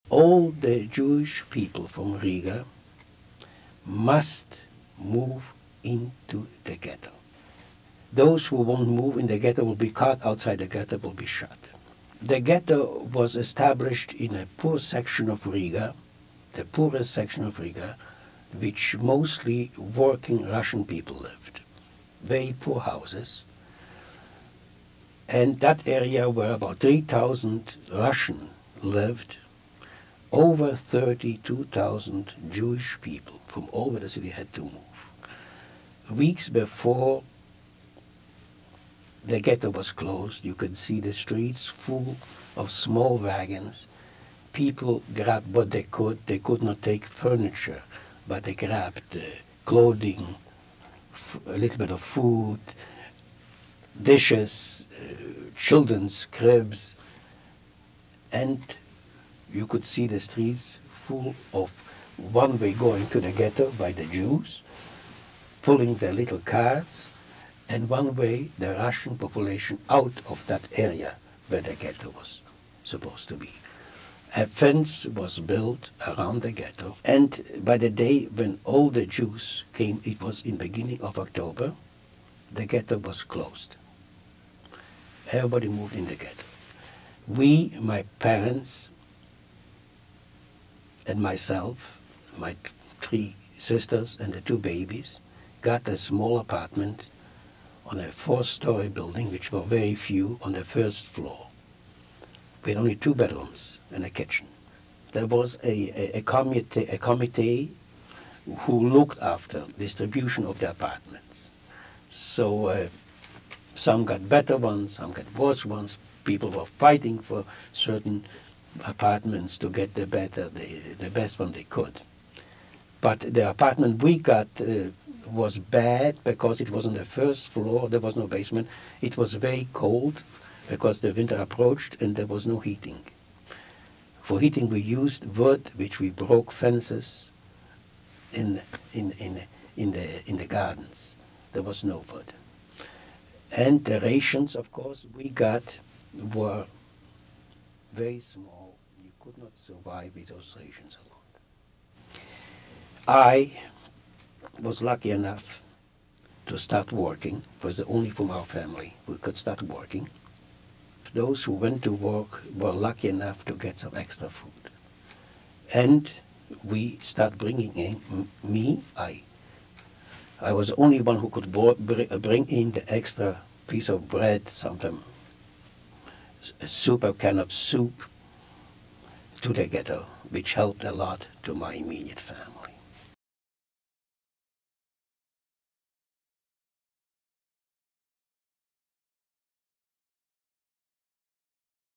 All the Jewish people from Riga must move into the ghetto. Those who won't move in the ghetto will be caught outside the ghetto, will be shot. The ghetto was established in a poor section of Riga, the poorest section of Riga, which mostly working Russian people lived. Very poor houses. And that area where about 3,000 Russians lived, over 32,000 Jewish people from all over the city had to move. Weeks before the ghetto was closed, you could see the streets full of small wagons. People grabbed what they could. They could not take furniture, but they grabbed clothing, a little bit of food, dishes, children's cribs, and you could see the streets full of one way going to the ghetto by the Jews, pulling their little carts, and one way the Russian population out of that area where the ghetto was supposed to be. A fence was built around the ghetto, and by the day when all the Jews came, it was in beginning of October, the ghetto was closed. Everybody moved in the ghetto. We, my parents, and myself, my 3 sisters and the 2 babies, got a small apartment on a 4-story building, which were very few, on the 1st floor. We had only 2 bedrooms and a kitchen. There was a committee who looked after distribution of the apartments. So some got better ones, some got worse ones. People were fighting for certain apartments to get the best one they could. But the apartment we got was bad because it was on the 1st floor, there was no basement. It was very cold because the winter approached and there was no heating. For heating we used wood, which we broke fences in the gardens. There was no wood. And the rations, of course, we got were very small. You could not survive with those rations alone. I was lucky enough to start working. It was the only from our family who could start working. Those who went to work were lucky enough to get some extra food. And we start bringing in, I was the only one who could bring in the extra piece of bread, sometimes a can of soup, to the ghetto, which helped a lot to my immediate family.